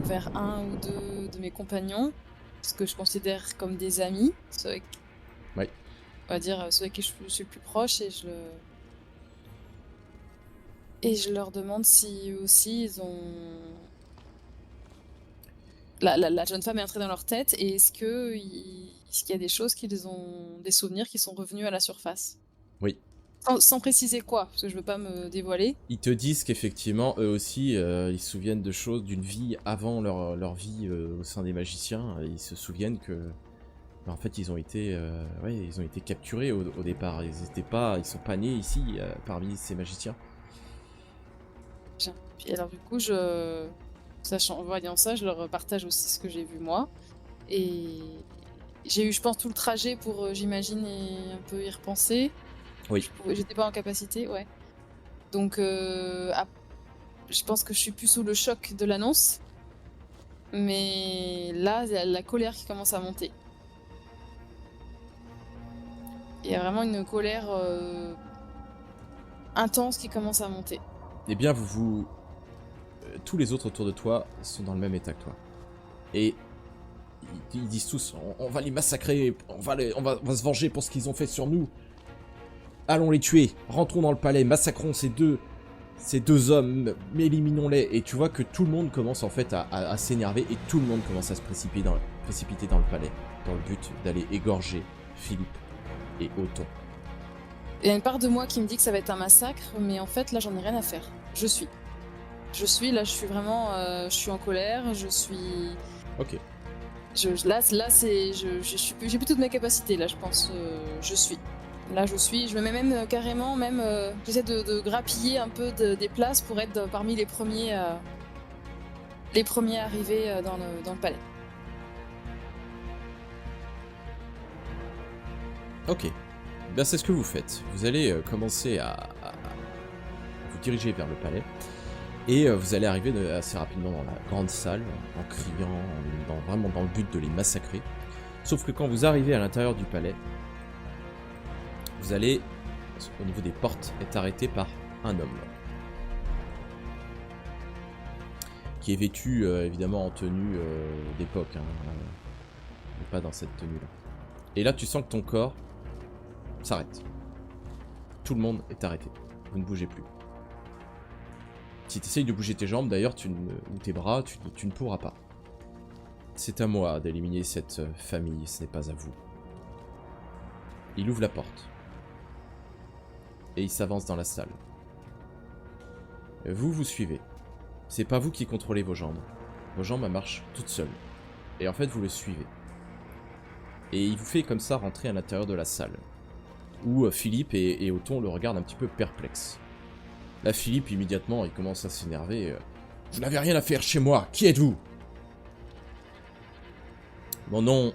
envers un ou deux de mes compagnons, ce que je considère comme des amis, Oui. on va dire ceux avec qui je suis le plus proche, et je leur demande si eux aussi ils ont la jeune femme est entrée dans leur tête et est-ce qu'il y a des choses qu'ils ont des souvenirs qui sont revenus à la surface? Oui. Sans préciser quoi, parce que je veux pas me dévoiler. Ils te disent qu'effectivement, eux aussi, ils se souviennent de choses d'une vie avant leur vie au sein des magiciens. Ils se souviennent que, bah, en fait, ils ont été, ouais, ils ont été capturés au départ. Ils sont pas nés ici, parmi ces magiciens. Puis alors du coup, sachant en voyant ça, je leur partage aussi ce que j'ai vu moi et j'ai eu, je pense, tout le trajet pour, j'imagine un peu y repenser. Oui. J'étais pas en capacité, ouais. Donc ap je pense que je suis plus sous le choc de l'annonce, mais là, il y a la colère qui commence à monter. Il y a vraiment une colère, intense qui commence à monter. Eh bien, tous les autres autour de toi sont dans le même état que toi. Et ils disent tous, on va les massacrer, on va se venger pour ce qu'ils ont fait sur nous. Allons les tuer, rentrons dans le palais, massacrons ces deux hommes, éliminons-les. Et tu vois que tout le monde commence en fait à s'énerver et tout le monde commence à se précipiter dans le palais, dans le but d'aller égorger Philippe et Othon. Il y a une part de moi qui me dit que ça va être un massacre, mais en fait, là, j'en ai rien à faire. Là, je suis vraiment, je suis en colère, Ok. là, c'est, j'ai plus toutes mes capacités, là, je pense, je me mets même carrément, même, j'essaie de grappiller un peu des places pour être parmi les premiers arrivés dans le palais. Ok. Ben, c'est ce que vous faites. Vous allez commencer à vous diriger vers le palais. Et vous allez arriver assez rapidement dans la grande salle, en criant, vraiment dans le but de les massacrer. Sauf que quand vous arrivez à l'intérieur du palais, vous allez, au niveau des portes, être arrêté par un homme. Qui est vêtu, évidemment, en tenue d'époque, hein, mais pas dans cette tenue-là. Et là, tu sens que ton corps s'arrête. Tout le monde est arrêté. Vous ne bougez plus. Si tu essayes de bouger tes jambes, d'ailleurs, ou tes bras, tu ne pourras pas. C'est à moi d'éliminer cette famille, ce n'est pas à vous. Il ouvre la porte. Et il s'avance dans la salle. Vous suivez. C'est pas vous qui contrôlez vos jambes. Vos jambes marchent toutes seules. Et en fait, vous le suivez. Et il vous fait comme ça rentrer à l'intérieur de la salle. Où Philippe et Othon le regardent un petit peu perplexe. Là, Philippe, immédiatement, il commence à s'énerver. Vous n'avez rien à faire chez moi, qui êtes-vous? Mon nom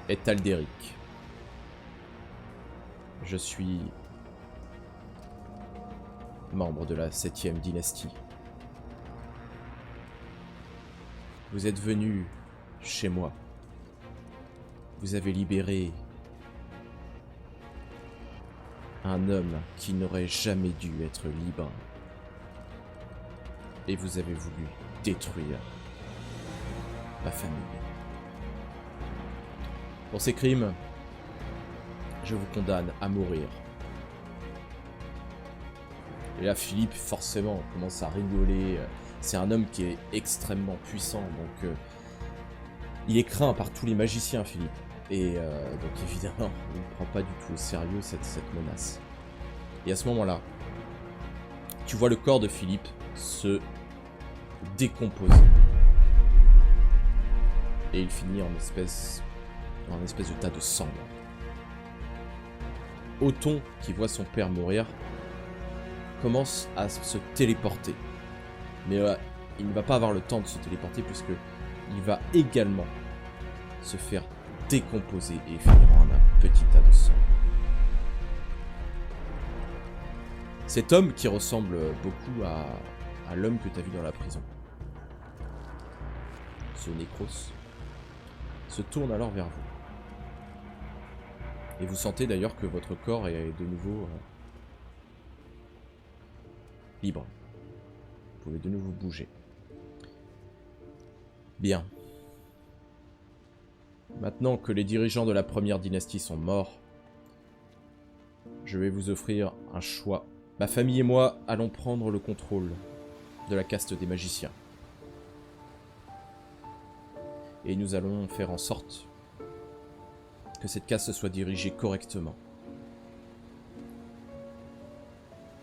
est Aldéric. Je suis membre de la 7e dynastie. Vous êtes venu chez moi. Vous avez libéré un homme qui n'aurait jamais dû être libre. Et vous avez voulu détruire ma famille. Pour ces crimes, je vous condamne à mourir. Et là, Philippe, forcément, commence à rigoler. C'est un homme qui est extrêmement puissant, donc il est craint par tous les magiciens, Philippe. Et donc évidemment, il ne prend pas du tout au sérieux cette menace. Et à ce moment-là, tu vois le corps de Philippe se décomposer. Et il finit en un espèce de tas de cendres. Othon, qui voit son père mourir, commence à se téléporter. Mais il ne va pas avoir le temps de se téléporter puisque il va également se faire décomposer et finir en un petit tas de sang. Cet homme qui ressemble beaucoup à l'homme que tu as vu dans la prison, ce Nécros, se tourne alors vers vous. Et vous sentez d'ailleurs que votre corps est de nouveau libre. Vous pouvez de nouveau bouger. Bien. Maintenant que les dirigeants de la première dynastie sont morts, je vais vous offrir un choix. Ma famille et moi allons prendre le contrôle de la caste des magiciens. Et nous allons faire en sorte que cette caste soit dirigée correctement.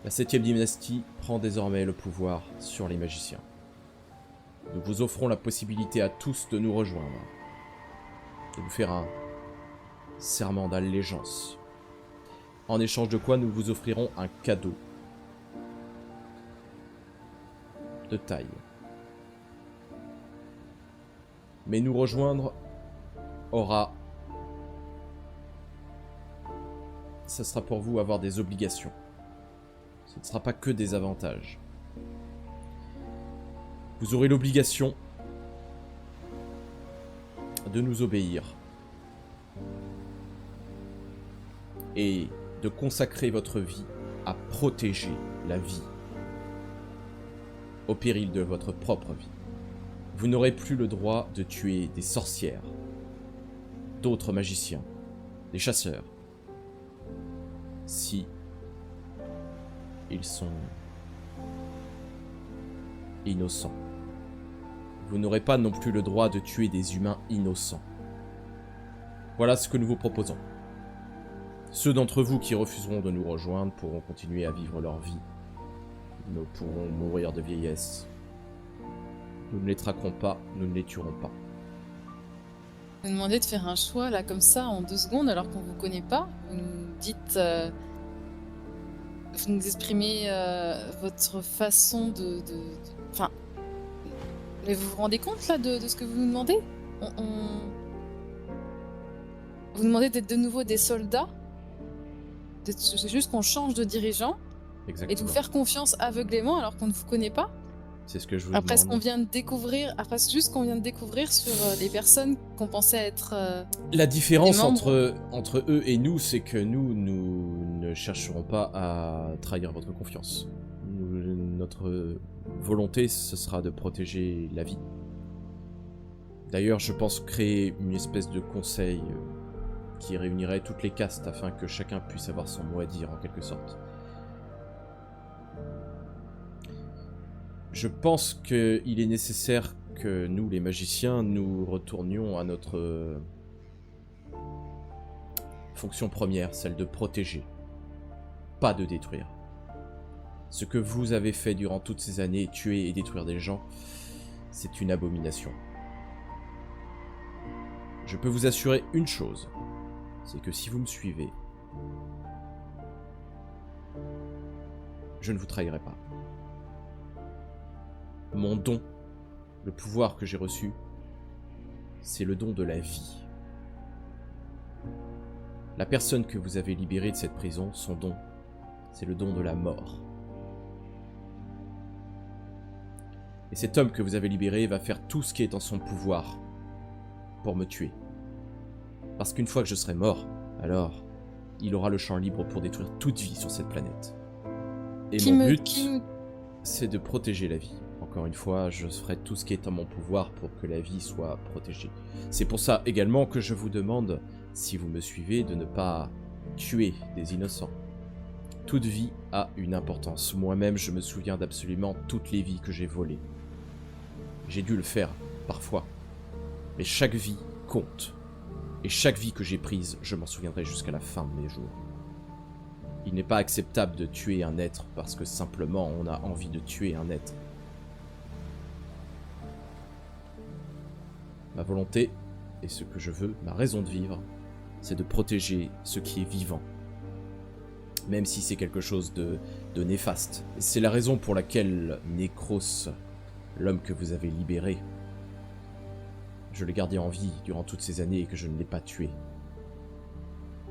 La 7e dynastie prend désormais le pouvoir sur les magiciens. Nous vous offrons la possibilité à tous de nous rejoindre, de nous faire un serment d'allégeance. En échange de quoi nous vous offrirons un cadeau de taille. Mais nous rejoindre aura... Ça sera pour vous avoir des obligations. Ce ne sera pas que des avantages. Vous aurez l'obligation de nous obéir et de consacrer votre vie à protéger la vie au péril de votre propre vie. Vous n'aurez plus le droit de tuer des sorcières, d'autres magiciens, des chasseurs, si ils sont innocents. Vous n'aurez pas non plus le droit de tuer des humains innocents. Voilà ce que nous vous proposons. Ceux d'entre vous qui refuseront de nous rejoindre pourront continuer à vivre leur vie. Nous pourrons mourir de vieillesse. Nous ne les traquerons pas, nous ne les tuerons pas. Vous nous demandez de faire un choix là comme ça en 2 secondes alors qu'on vous connaît pas. Vous nous dites, vous nous exprimez votre façon enfin, mais vous vous rendez compte là de ce que vous nous demandez? Vous nous demandez d'être de nouveau des soldats. C'est juste qu'on change de dirigeant. Exactement. Et de vous faire confiance aveuglément alors qu'on ne vous connaît pas. C'est ce que je vous Après demande. ce qu'on vient de découvrir, après juste qu'on vient de découvrir sur les personnes qu'on pensait être la différence membres. entre eux et nous, c'est que nous ne chercherons pas à trahir votre confiance. Notre volonté, ce sera de protéger la vie. D'ailleurs, je pense créer une espèce de conseil qui réunirait toutes les castes afin que chacun puisse avoir son mot à dire en quelque sorte. Je pense qu'il est nécessaire que nous, les magiciens, nous retournions à notre fonction première, celle de protéger, pas de détruire. Ce que vous avez fait durant toutes ces années, tuer et détruire des gens, c'est une abomination. Je peux vous assurer une chose, c'est que si vous me suivez, je ne vous trahirai pas. Mon don, le pouvoir que j'ai reçu, c'est le don de la vie. La personne que vous avez libérée de cette prison, son don, c'est le don de la mort. Et cet homme que vous avez libéré va faire tout ce qui est en son pouvoir pour me tuer. Parce qu'une fois que je serai mort, alors il aura le champ libre pour détruire toute vie sur cette planète. Et mon but, c'est de protéger la vie. Encore une fois, je ferai tout ce qui est en mon pouvoir pour que la vie soit protégée. C'est pour ça également que je vous demande, si vous me suivez, de ne pas tuer des innocents. Toute vie a une importance. Moi-même, je me souviens d'absolument toutes les vies que j'ai volées. J'ai dû le faire, parfois. Mais chaque vie compte. Et chaque vie que j'ai prise, je m'en souviendrai jusqu'à la fin de mes jours. Il n'est pas acceptable de tuer un être parce que simplement on a envie de tuer un être. Ma volonté, et ce que je veux, ma raison de vivre, c'est de protéger ce qui est vivant. Même si c'est quelque chose de néfaste. C'est la raison pour laquelle Nécros, l'homme que vous avez libéré, je l'ai gardé en vie durant toutes ces années et que je ne l'ai pas tué.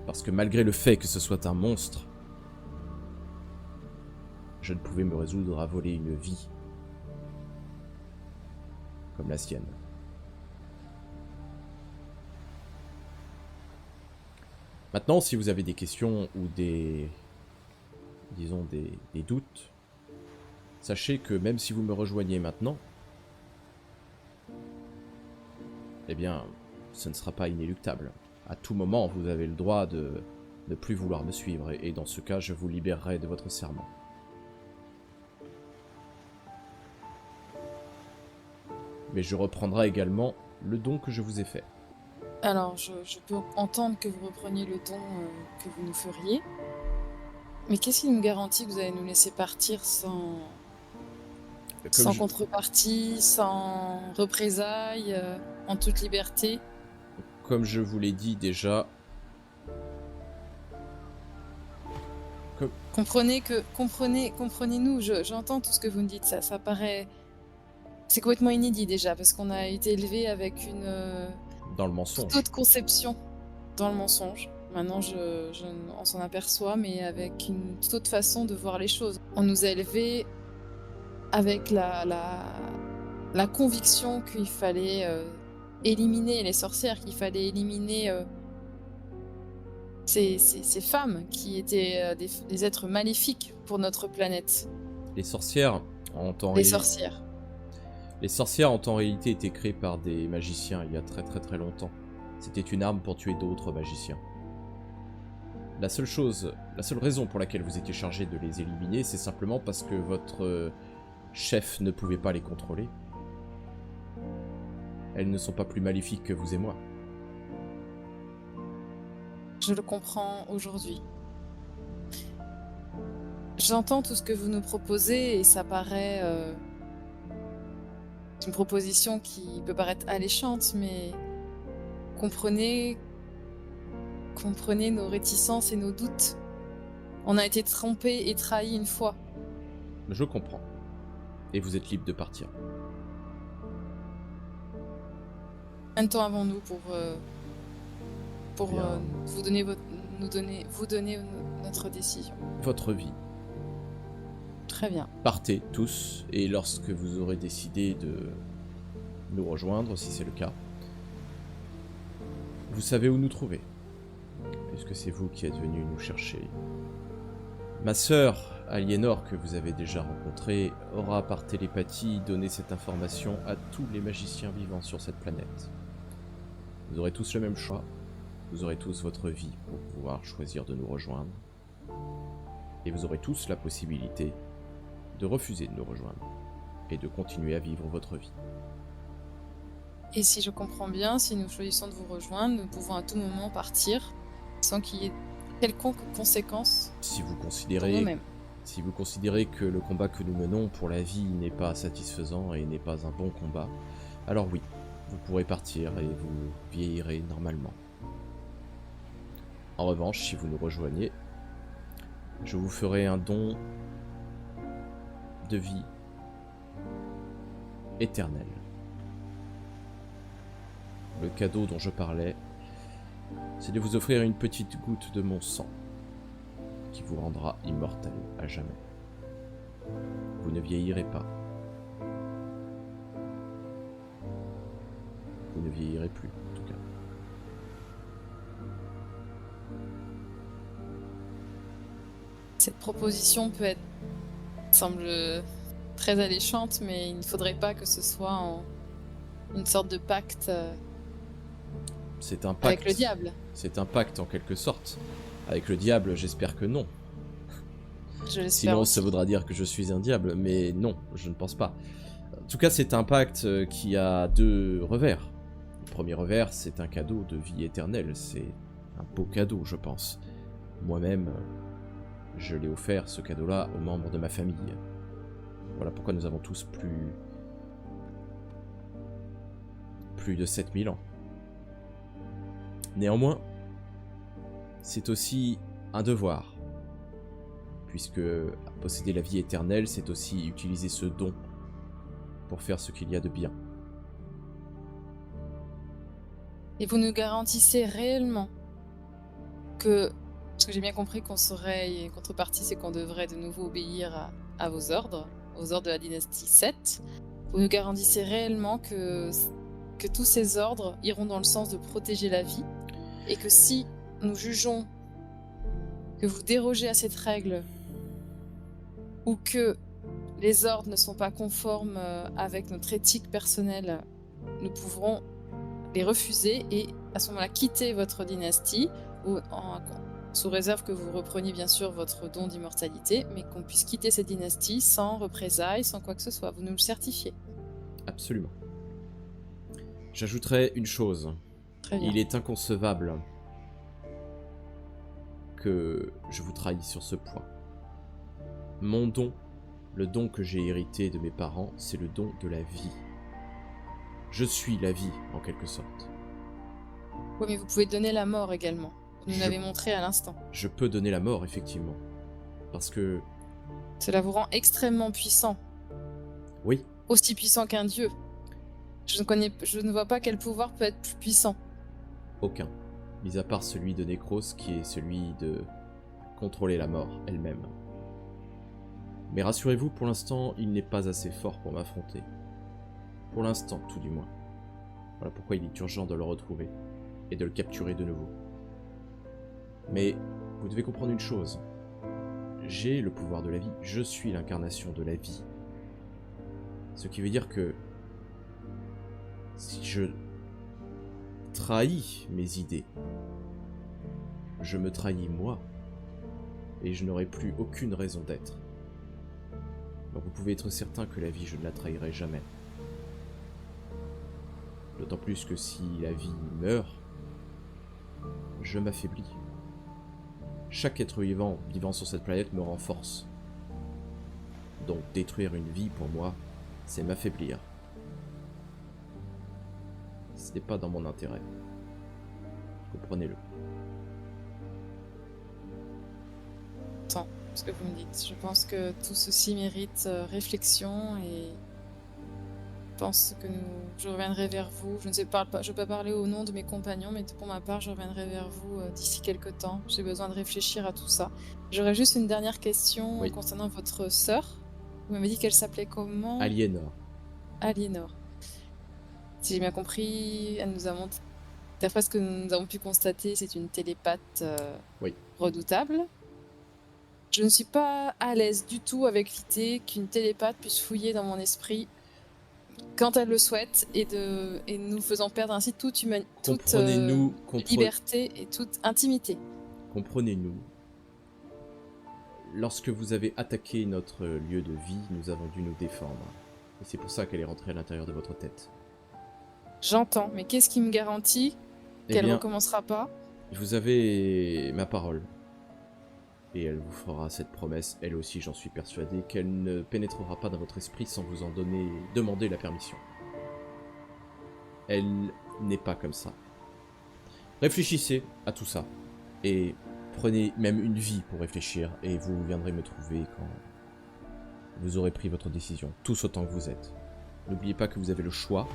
Parce que malgré le fait que ce soit un monstre, je ne pouvais me résoudre à voler une vie comme la sienne. Maintenant, si vous avez des questions ou des doutes, sachez que même si vous me rejoignez maintenant, eh bien, ce ne sera pas inéluctable. À tout moment, vous avez le droit de ne plus vouloir me suivre, et dans ce cas, je vous libérerai de votre serment. Mais je reprendrai également le don que je vous ai fait. Alors, je peux entendre que vous repreniez le don que vous nous feriez. Mais qu'est-ce qui nous garantit que vous allez nous laisser partir sans contrepartie, sans représailles, en toute liberté? Comme je vous l'ai dit déjà... Comprenez-nous, j'entends tout ce que vous me dites, ça paraît... C'est complètement inédit déjà, parce qu'on a été élevé avec une Dans le mensonge. toute autre conception dans le mensonge. Maintenant, on s'en aperçoit, mais avec une toute autre façon de voir les choses. On nous a élevés avec la conviction qu'il fallait éliminer les sorcières, qu'il fallait éliminer ces femmes qui étaient des êtres maléfiques pour notre planète. Les sorcières ont en Les sorcières. Les sorcières ont en réalité été créées par des magiciens il y a très très très longtemps. C'était une arme pour tuer d'autres magiciens. La seule raison pour laquelle vous étiez chargé de les éliminer, c'est simplement parce que votre chef ne pouvait pas les contrôler. Elles ne sont pas plus maléfiques que vous et moi. Je le comprends aujourd'hui. J'entends tout ce que vous nous proposez et ça paraît une proposition qui peut paraître alléchante, mais comprenez nos réticences et nos doutes. On a été trompés et trahis une fois. Je comprends. Et vous êtes libre de partir. Combien de temps avons-nous pour Bien. vous donner notre décision? Votre vie. Très bien. Partez tous, et lorsque vous aurez décidé de nous rejoindre, si c'est le cas, vous savez où nous trouver, puisque c'est vous qui êtes venu nous chercher. Ma sœur, Aliénor, que vous avez déjà rencontrée, aura par télépathie donné cette information à tous les magiciens vivants sur cette planète. Vous aurez tous le même choix, vous aurez tous votre vie pour pouvoir choisir de nous rejoindre, et vous aurez tous la possibilité de refuser de nous rejoindre, et de continuer à vivre votre vie. Et si je comprends bien, si nous choisissons de vous rejoindre, nous pouvons à tout moment partir sans qu'il y ait quelconque conséquence Si vous pour considérez nous-mêmes. Si vous considérez que le combat que nous menons pour la vie n'est pas satisfaisant et n'est pas un bon combat, alors oui, vous pourrez partir et vous vieillirez normalement. En revanche, si vous nous rejoignez, je vous ferai un don de vie éternelle. Le cadeau dont je parlais, c'est de vous offrir une petite goutte de mon sang qui vous rendra immortel à jamais. Vous ne vieillirez pas. Vous ne vieillirez plus, en tout cas. Cette proposition semble très alléchante, mais il ne faudrait pas que ce soit une sorte de pacte C'est un pacte. avec le diable. C'est un pacte en quelque sorte. Avec le diable, j'espère que non. Je l'espère Sinon, aussi. ça voudra dire que je suis un diable, mais non, je ne pense pas. En tout cas, c'est un pacte qui a deux revers. Le premier revers, c'est un cadeau de vie éternelle. C'est un beau cadeau, je pense. Moi-même, je l'ai offert, ce cadeau-là, aux membres de ma famille. Voilà pourquoi nous avons tous plus de 7000 ans. Néanmoins, c'est aussi un devoir, puisque posséder la vie éternelle, c'est aussi utiliser ce don pour faire ce qu'il y a de bien. Et vous nous garantissez réellement que... Parce que j'ai bien compris qu'on serait... Une contrepartie, c'est qu'on devrait de nouveau obéir à vos ordres, aux ordres de la dynastie 7. Vous nous garantissez réellement que tous ces ordres iront dans le sens de protéger la vie, et que si nous jugeons que vous dérogez à cette règle, ou que les ordres ne sont pas conformes avec notre éthique personnelle, nous pourrons les refuser et à ce moment-là quitter votre dynastie sous réserve que vous repreniez bien sûr votre don d'immortalité, mais qu'on puisse quitter cette dynastie sans représailles, sans quoi que ce soit. Vous nous le certifiez. Absolument. J'ajouterais une chose. Très bien. Il est inconcevable que je vous trahisse sur ce point. Mon don, le don que j'ai hérité de mes parents, c'est le don de la vie. Je suis la vie, en quelque sorte. Oui, mais vous pouvez donner la mort également. Vous nous Je- l'avez montré à l'instant. Je peux donner la mort, effectivement. Parce que, Cela vous rend extrêmement puissant. oui, Aussi puissant qu'un dieu. Je ne vois pas quel pouvoir peut être plus puissant. aucun. Mis à part celui de Nécros, qui est celui de contrôler la mort elle-même. Mais rassurez-vous, pour l'instant, il n'est pas assez fort pour m'affronter. Pour l'instant, tout du moins. Voilà pourquoi il est urgent de le retrouver et de le capturer de nouveau. Mais vous devez comprendre une chose. J'ai le pouvoir de la vie, je suis l'incarnation de la vie. Ce qui veut dire que si je trahis mes idées, je me trahis moi, et je n'aurai plus aucune raison d'être. Donc vous pouvez être certain que la vie, je ne la trahirai jamais. D'autant plus que si la vie meurt, je m'affaiblis. Chaque être vivant sur cette planète me renforce. Donc détruire une vie pour moi, c'est m'affaiblir. Ce n'est pas dans mon intérêt. Comprenez-le. Tant, ce que vous me dites. Je pense que tout ceci mérite réflexion et je pense que je reviendrai vers vous. Je ne peux pas parler au nom de mes compagnons, mais pour ma part, je reviendrai vers vous d'ici quelques temps. J'ai besoin de réfléchir à tout ça. J'aurais juste une dernière question Oui. concernant votre sœur. Vous m'avez dit qu'elle s'appelait comment? Aliénor. Aliénor. Si j'ai bien compris, elle nous a montré. D'après ce que nous avons pu constater, c'est une télépathe Oui. redoutable. Je ne suis pas à l'aise du tout avec l'idée qu'une télépathe puisse fouiller dans mon esprit quand elle le souhaite et nous faisant perdre ainsi toute Comprenez-nous, liberté et toute intimité. comprenez-nous. Lorsque vous avez attaqué notre lieu de vie, nous avons dû nous défendre. Et c'est pour ça qu'elle est rentrée à l'intérieur de votre tête. J'entends, mais qu'est-ce qui me garantit Eh qu'elle ne bien, recommencera pas? vous avez ma parole. Et elle vous fera cette promesse, elle aussi j'en suis persuadé, qu'elle ne pénétrera pas dans votre esprit sans vous en demander la permission. Elle n'est pas comme ça. Réfléchissez à tout ça. Et prenez même une vie pour réfléchir. Et vous viendrez me trouver quand vous aurez pris votre décision. Tous autant que vous êtes. N'oubliez pas que vous avez le choix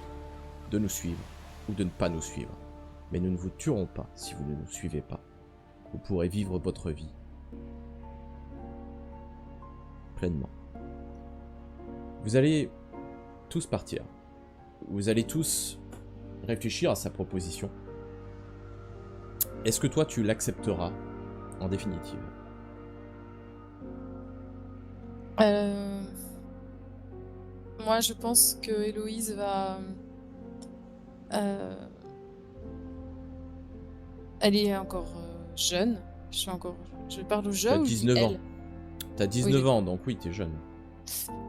de nous suivre ou de ne pas nous suivre. Mais nous ne vous tuerons pas si vous ne nous suivez pas. Vous pourrez vivre votre vie pleinement. Vous allez tous partir. Vous allez tous réfléchir à sa proposition. Est-ce que toi tu l'accepteras en définitive? Moi, je pense que Héloïse va. Elle est encore jeune. Je parle au jeu T'as ou je dis 19 ans. elle? T'as 19 ans, donc oui, t'es jeune.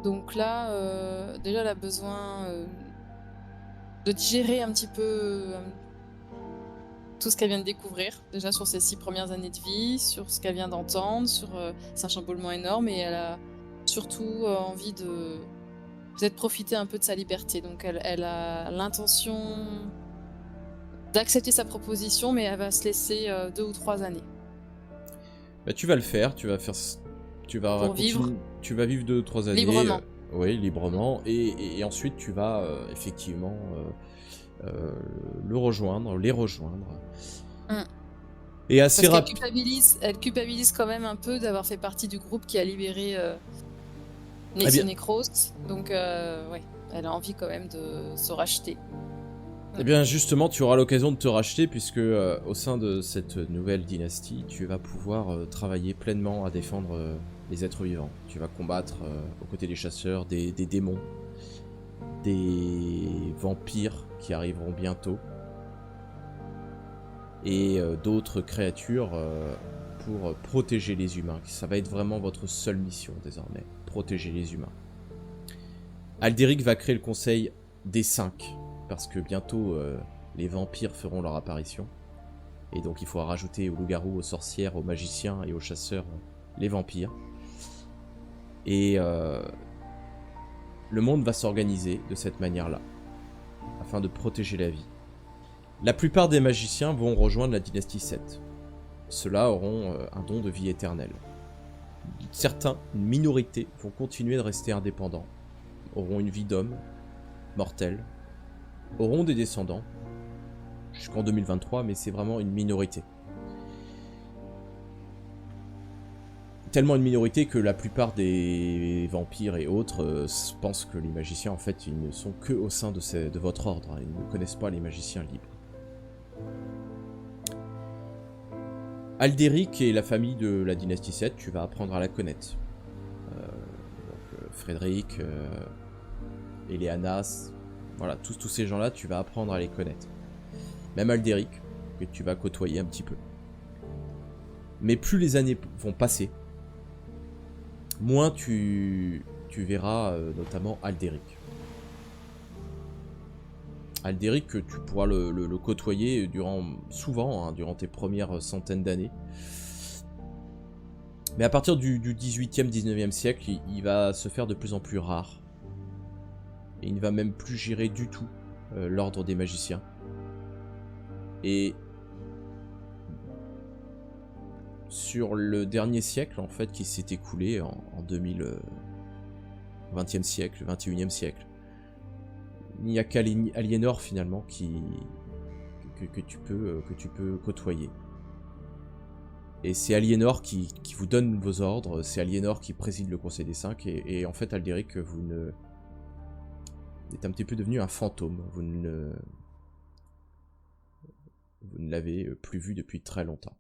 Donc là, déjà, elle a besoin de digérer un petit peu tout ce qu'elle vient de découvrir, déjà sur ses 6 premières années de vie, sur ce qu'elle vient d'entendre, c'est un chamboulement énorme et elle a surtout envie de peut-être profiter un peu de sa liberté. Donc elle a l'intention d'accepter sa proposition, mais elle va se laisser 2 ou 3 années. Bah, tu vas le faire, tu vas Pour vivre tu vas vivre 2-3 années. librement. Oui, librement. Et ensuite, tu vas effectivement les rejoindre. Et assez Parce rapide. elle culpabilise quand même un peu d'avoir fait partie du groupe qui a libéré Eh bien- Necros. Donc, ouais, elle a envie quand même de se racheter. Eh bien, justement, tu auras l'occasion de te racheter puisque au sein de cette nouvelle dynastie, tu vas pouvoir travailler pleinement à défendre les êtres vivants. Tu vas combattre aux côtés des chasseurs, des démons, des vampires qui arriveront bientôt. et d'autres créatures pour protéger les humains. Ça va être vraiment votre seule mission désormais, protéger les humains. Aldéric va créer le conseil des 5, parce que bientôt les vampires feront leur apparition. Et donc il faudra rajouter aux loups-garous, aux sorcières, aux magiciens et aux chasseurs les vampires. Et le monde va s'organiser de cette manière-là, afin de protéger la vie. La plupart des magiciens vont rejoindre la dynastie 7. Ceux-là auront un don de vie éternelle. Certains, une minorité, vont continuer de rester indépendants, auront une vie d'homme, mortelle, auront des descendants, jusqu'en 2023, mais c'est vraiment une minorité. Tellement une minorité que la plupart des vampires et autres pensent que les magiciens, en fait, ils ne sont que au sein de votre ordre. Ils ne connaissent pas les magiciens libres. Aldéric et la famille de la dynastie 7, tu vas apprendre à la connaître. Frédéric, Eleanas, voilà, tous ces gens-là, tu vas apprendre à les connaître. Même Aldéric, que tu vas côtoyer un petit peu. Mais plus les années vont passer, moins tu verras notamment Aldéric. Aldéric, que tu pourras le côtoyer souvent, durant tes premières centaines d'années. Mais à partir du 18e, 19e siècle, il va se faire de plus en plus rare. Et il ne va même plus gérer du tout l'ordre des magiciens. Et sur le dernier siècle, en fait, qui s'est écoulé en 20e siècle, 21e siècle, il n'y a qu'Aliénor finalement que tu peux côtoyer. Et c'est Aliénor qui vous donne vos ordres, c'est Aliénor qui préside le Conseil des 5, et en fait Aldéric, vous êtes un petit peu devenu un fantôme, vous ne l'avez plus vu depuis très longtemps.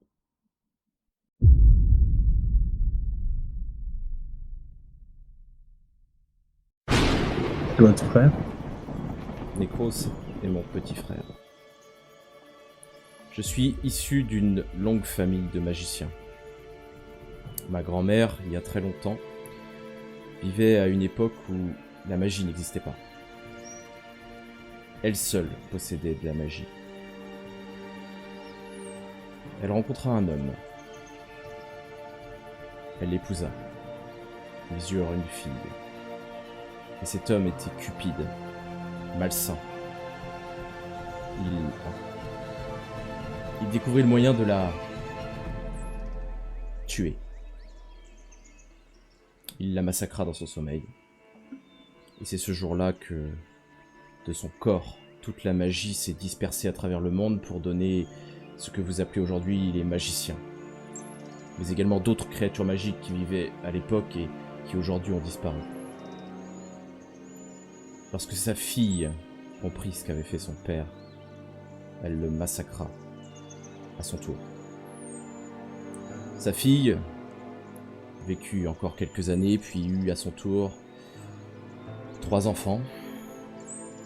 Votre frère? Nécros est mon petit frère. Je suis issu d'une longue famille de magiciens. Ma grand-mère, il y a très longtemps, vivait à une époque où la magie n'existait pas. Elle seule possédait de la magie. Elle rencontra un homme. Elle l'épousa. Les yeux eurent une fille. Et cet homme était cupide, malsain. Il découvrit le moyen de la tuer. Il la massacra dans son sommeil. Et c'est ce jour-là que, de son corps, toute la magie s'est dispersée à travers le monde pour donner ce que vous appelez aujourd'hui les magiciens. Mais également d'autres créatures magiques qui vivaient à l'époque et qui aujourd'hui ont disparu. Lorsque sa fille comprit ce qu'avait fait son père, elle le massacra à son tour. Sa fille vécut encore quelques années, puis eut à son tour 3 enfants.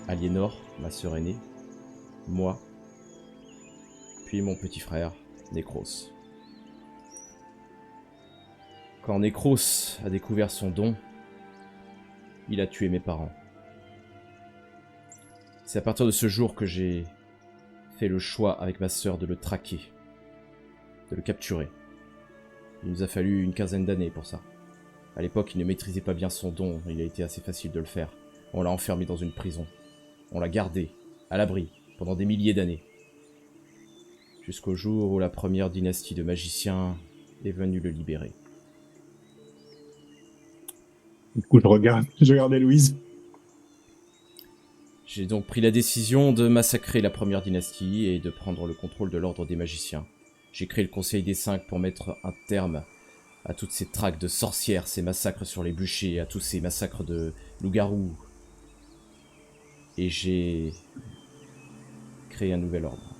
Aliénor, ma sœur aînée, moi, puis mon petit frère, Nécros. Quand Nécros a découvert son don, il a tué mes parents. C'est à partir de ce jour que j'ai fait le choix avec ma sœur de le traquer, de le capturer. Il nous a fallu une quinzaine d'années pour ça. À l'époque, il ne maîtrisait pas bien son don, il a été assez facile de le faire. On l'a enfermé dans une prison. On l'a gardé, à l'abri, pendant des milliers d'années. Jusqu'au jour où la première dynastie de magiciens est venue le libérer. Du coup, je regardais Louise. J'ai donc pris la décision de massacrer la première dynastie et de prendre le contrôle de l'ordre des magiciens. J'ai créé le Conseil des 5 pour mettre un terme à toutes ces traques de sorcières, ces massacres sur les bûchers, à tous ces massacres de loups-garous. Et j'ai créé un nouvel ordre.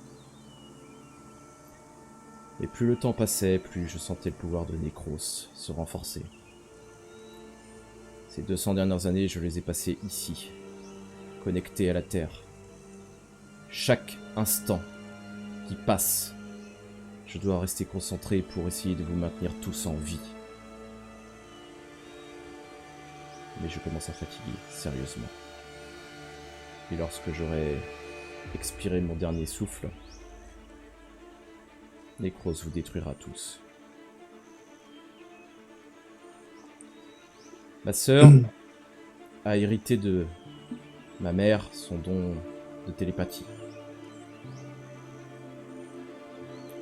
Et plus le temps passait, plus je sentais le pouvoir de Nécros se renforcer. Ces 200 dernières années, je les ai passées ici, connecté à la Terre. Chaque instant qui passe Je dois rester concentré pour essayer de vous maintenir tous en vie. Mais je commence à fatiguer, sérieusement. Et lorsque j'aurai expiré mon dernier souffle, Necros vous détruira tous. Ma sœur a hérité de ma mère son don de télépathie.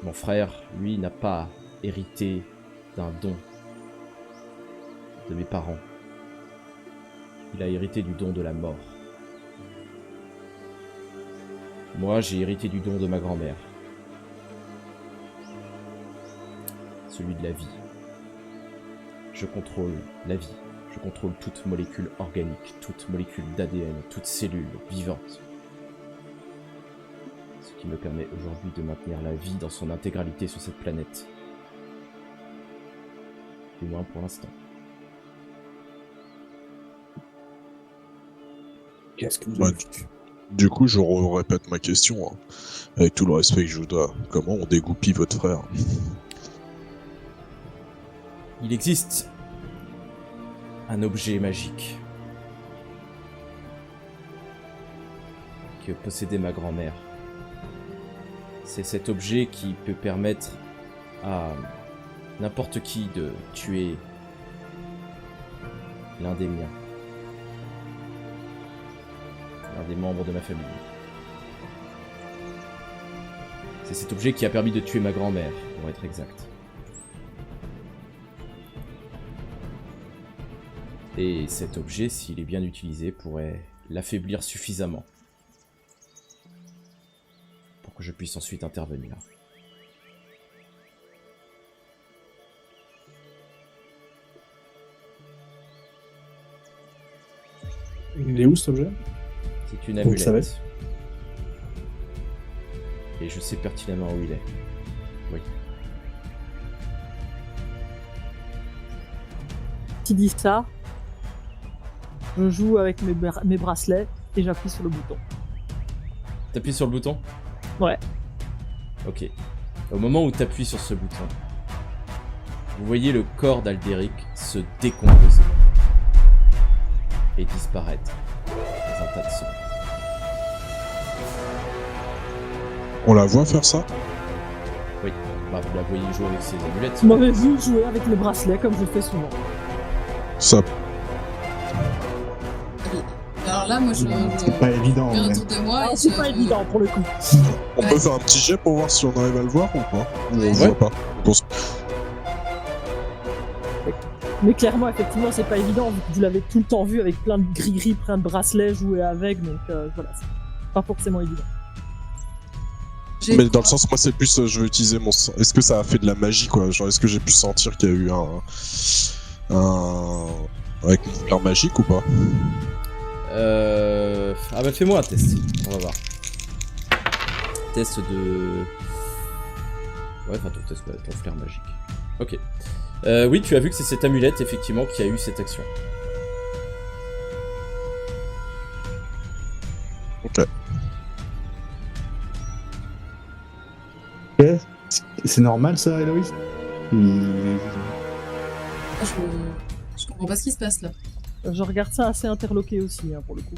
Mon frère, lui, n'a pas hérité d'un don de mes parents. Il a hérité du don de la mort. Moi, j'ai hérité du don de ma grand-mère. Celui de la vie. Je contrôle la vie. Je contrôle toute molécule organique, toute molécule d'ADN, toute cellule vivante. Ce qui me permet aujourd'hui de maintenir la vie dans son intégralité sur cette planète. Du moins pour l'instant. Qu'est-ce que vous Ouais, avez fait? Du coup, je répète ma question, hein, avec tout le respect que je vous dois. Comment on dégoupille votre frère? Il existe un objet magique que possédait ma grand-mère. C'est cet objet qui peut permettre à n'importe qui de tuer l'un des miens. L'un des membres de ma famille. C'est cet objet qui a permis de tuer ma grand-mère, pour être exact. Et cet objet, s'il est bien utilisé, pourrait l'affaiblir suffisamment pour que je puisse ensuite intervenir. Il est où cet objet? C'est une Vous le savez? amulette. Et je sais pertinemment où il est. Oui. Qui dit ça, je joue avec mes bracelets et j'appuie sur le bouton. T'appuies sur le bouton? Ouais. Ok. Au moment où t'appuies sur ce bouton, vous voyez le corps d'Alderic se décomposer et disparaître dans un tas de sang. On la voit faire ça? Oui. Bah, vous la voyez jouer avec ses amulettes. Tu m'avais vu jouer avec les bracelets comme je fais souvent. Ça. Alors là, moi, je C'est pas évident. regarde Mais... autour de moi. Ah, et c'est je- pas évident pour le coup. On Ouais. peut faire un petit jet pour voir si on arrive à le voir ou pas? Ou on Ouais. voit pas? Bon, Mais clairement, effectivement, c'est pas évident vu que vous l'avez tout le temps vu avec plein de gris-gris, plein de bracelets, jouer avec, donc voilà, c'est pas forcément évident. j'ai mais dans quoi le sens, moi c'est plus, je veux utiliser mon... Est-ce que ça a fait de la magie, quoi? Genre, est-ce que j'ai pu sentir qu'il y a eu un... avec une fleur magique ou pas? Ah bah fais-moi un test, on va voir. Test de... Ouais, enfin ton test, ton flair magique. Ok. Oui, tu as vu que c'est cette amulette, effectivement, qui a eu cette action. Ok. Ok. C'est normal ça, Héloïse? Je comprends pas ce qui se passe là. Je regarde ça assez interloqué aussi, hein, pour le coup.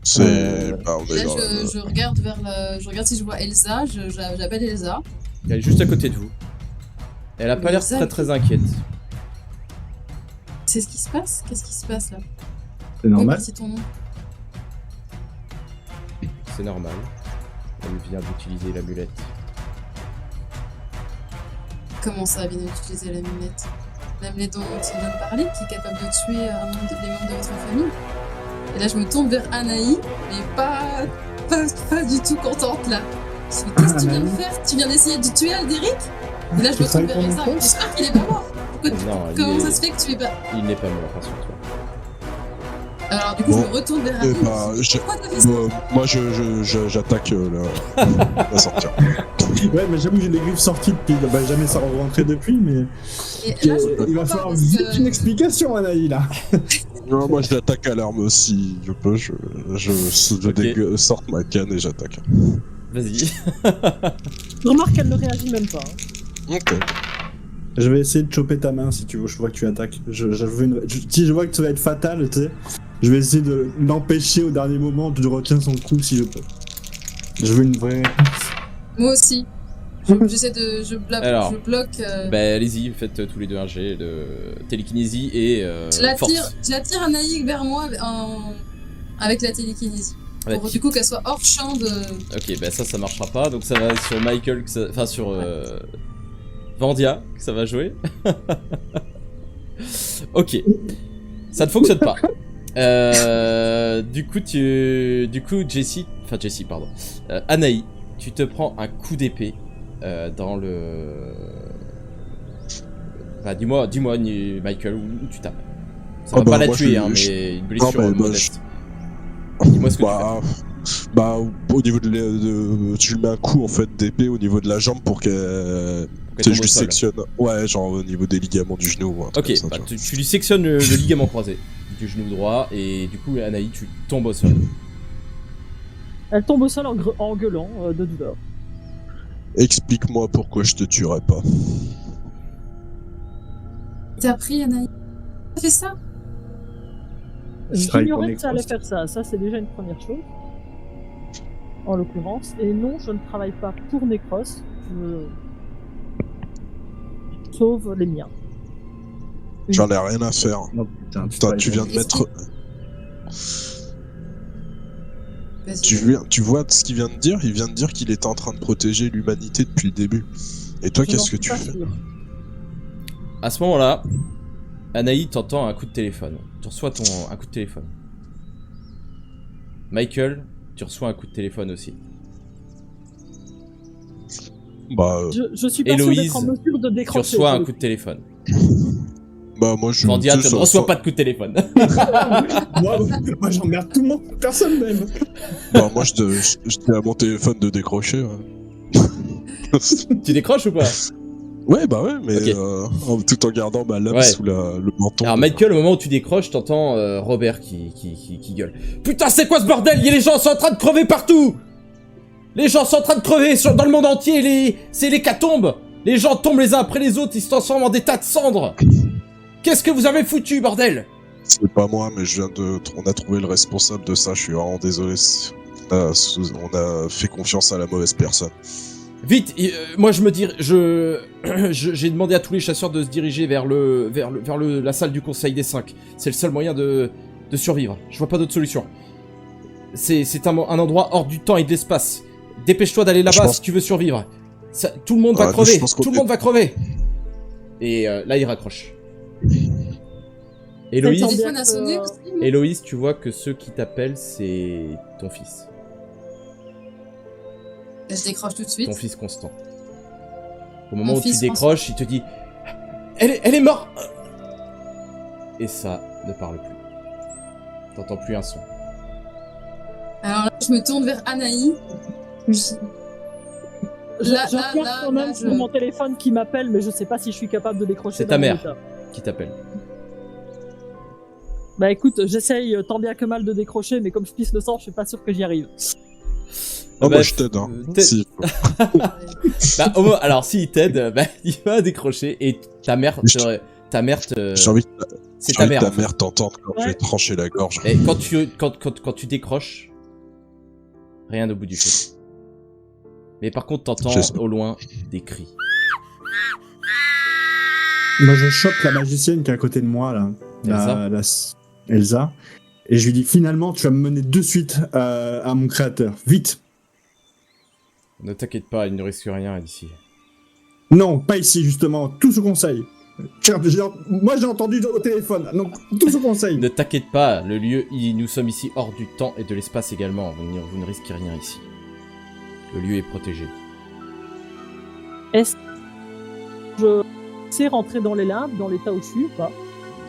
C'est... Bah, on Et là, est dans la- je regarde vers la... Je regarde si je vois Elsa. J'appelle Elsa. Elle est juste à côté de vous. Elle a pas Mais l'air Elsa, très très inquiète. C'est ce qui se passe? Qu'est-ce qui se passe là? C'est normal? C'est ton nom. C'est normal. Elle vient d'utiliser l'amulette. Comment ça vient d'utiliser l'amulette? L'amulette dont on vient de parler, qui est capable de tuer les membres de votre famille. Et là, je me tourne vers Anaï, mais pas du tout contente là. Je me dis, qu'est-ce que tu viens de faire? Tu viens d'essayer de tuer Alderic? Et là, je me tourne vers Elsa. J'espère qu'il est pas mort. Non, Comment il ça est- se fait que tu es pas. Il n'est pas mort, rassure-toi. Alors, du coup, Bon. je me retourne vers Eh Anaï. bah, Pourquoi t'as fait ça? moi j'attaque la sortie. Ouais, mais j'avoue, j'ai les griffes sorties depuis. Bah, jamais ça rentré depuis, mais. Et là, je Il va comprends falloir pas, vite parce une que- explication, Anaï, là. Non, moi je l'attaque à l'arme aussi, je peux, je Ok. sorte ma canne et j'attaque. Vas-y. Je remarque qu'elle ne réagit même pas. Ok. Je vais essayer de choper ta main si tu veux, je vois que tu attaques. Si je vois que ça va être fatal, tu sais, je vais essayer de l'empêcher au dernier moment, je retiens son coup si je peux. Je veux une vraie... Moi aussi. J'essaie de. Alors, je bloque. Bah allez-y, faites tous les deux un jet de télékinésie et force. J'attire Anaïs vers moi avec la télékinésie. Ouais, Pour du coup qu'elle soit hors champ de. Ok, bah ça marchera pas, donc ça va être sur Michael, enfin sur Vandia que ça va jouer. Ok, ça ne fonctionne pas. Du coup, Jessie, pardon, Anaïs, tu te prends un coup d'épée dans le. Bah, dis-moi, Michael, où tu tapes. Ça va pas la tuer, mais une blessure modeste. Dis-moi ce que tu fais. Bah, au niveau je lui mets un coup en fait d'épée au niveau de la jambe pour qu'elle. Tu sais, je lui sectionne. Ouais, genre au niveau des ligaments du genou. Ok, ça, bah, tu lui sectionnes le ligament croisé du genou droit et du coup, Anaïs, tu tombes au sol. Elle tombe au sol en gueulant de douleur. Explique-moi pourquoi je te tuerais pas. T'as pris Anaïs. T'as fait ça? J'ignorais que ça allait faire ça. Ça, c'est déjà une première chose. En l'occurrence. Et non, je ne travaille pas pour Necros. Je sauve les miens. J'en ai rien à faire. Oh putain, Tu viens de mettre. Tu vois ce qu'il vient de dire? Il vient de dire qu'il était en train de protéger l'humanité depuis le début. Et toi, qu'est-ce que tu fais? À ce moment-là, Anaïs, t'entends un coup de téléphone. Tu reçois un coup de téléphone. Michael, tu reçois un coup de téléphone aussi. Bah, je suis pas sûr d'être en mesure de décrocher. Tu reçois un coup de téléphone. Bah, moi je. Vandia, tu ne reçois pas de coup de téléphone. moi j'emmerde tout le monde, personne même. Bah, moi je dis à mon téléphone de décrocher. Ouais. Tu décroches ou pas? Ouais, bah ouais, mais okay. Tout en gardant ma lame sous le menton. Alors, Michael, au moment où tu décroches, t'entends Robert qui gueule. Putain, c'est quoi ce bordel? Les gens sont en train de crever partout! Les gens sont en train de crever dans le monde entier, c'est l'hécatombe! Les gens tombent les uns après les autres, ils se transforment en des tas de cendres! Qu'est-ce que vous avez foutu, bordel? C'est pas moi, mais on a trouvé le responsable de ça, je suis vraiment désolé. On a fait confiance à la mauvaise personne. Vite, moi je me dis, j'ai demandé à tous les chasseurs de se diriger vers la salle du Conseil des 5. C'est le seul moyen de survivre. Je vois pas d'autre solution. C'est un endroit hors du temps et de l'espace. Dépêche-toi d'aller là-bas si tu veux survivre. Tout le monde va crever. Tout le monde va crever. Et là, il raccroche. Héloïse, tu vois que ceux qui t'appellent, c'est ton fils. Je décroche tout de suite. Ton fils Constant. Au moment où tu décroches, il te dit elle est morte. Et ça ne parle plus. T'entends plus un son. Alors là, je me tourne vers Anaïs. Je regarde quand même sur mon téléphone qui m'appelle, mais je sais pas si je suis capable de décrocher. C'est ta mère qui t'appelle. Bah écoute, j'essaye tant bien que mal de décrocher, mais comme je pisse le sang, je suis pas sûr que j'y arrive. Oh bah je t'aide, hein. Si. Bah, alors s'il t'aide, bah, il va décrocher et ta mère te... J'ai envie c'est ta mère. Ta mère t'entend quand je vais trancher la gorge. Et quand tu décroches, rien au bout du feu. Mais par contre, t'entends au loin des cris. Moi, je chope la magicienne qui est à côté de moi, là. Elsa. Et je lui dis, finalement, tu vas me mener de suite à mon créateur. Vite! Ne t'inquiète pas, il ne risque rien ici. Non, pas ici, justement. Tout ce conseil. Moi, j'ai entendu au téléphone. Donc, tout ce conseil. Ne t'inquiète pas, le lieu, nous sommes ici hors du temps et de l'espace également. Vous ne risquez rien ici. Le lieu est protégé. Est-ce que je sais rentrer dans les limbes, dans l'état où je suis ou pas?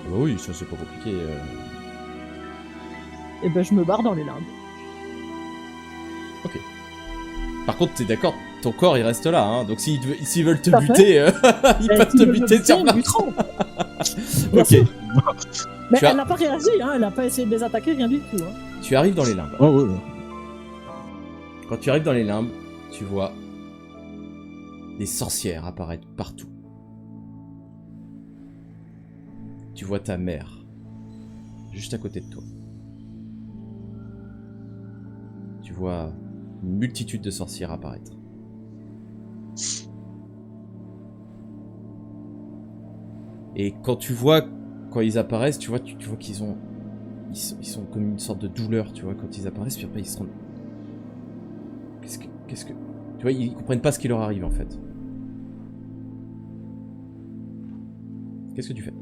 Bah oui, ça c'est pas compliqué. Et ben je me barre dans les limbes. Ok. Par contre, t'es d'accord, ton corps il reste là, hein. Donc s'ils veulent te buter, ils peuvent te buter sur place. Ok. Mais elle n'a pas réagi, hein. Elle n'a pas essayé de les attaquer, rien du tout. Hein. Tu arrives dans les limbes. Oh ouais. Quand tu arrives dans les limbes, tu vois des sorcières apparaître partout. Tu vois ta mère, juste à côté de toi. Tu vois une multitude de sorcières apparaître. Et quand ils apparaissent, tu vois qu'ils ont... Ils sont comme une sorte de douleur, tu vois, quand ils apparaissent, puis après ils se rendent... Qu'est-ce que... Tu vois, ils comprennent pas ce qui leur arrive, en fait. Qu'est-ce que tu fais?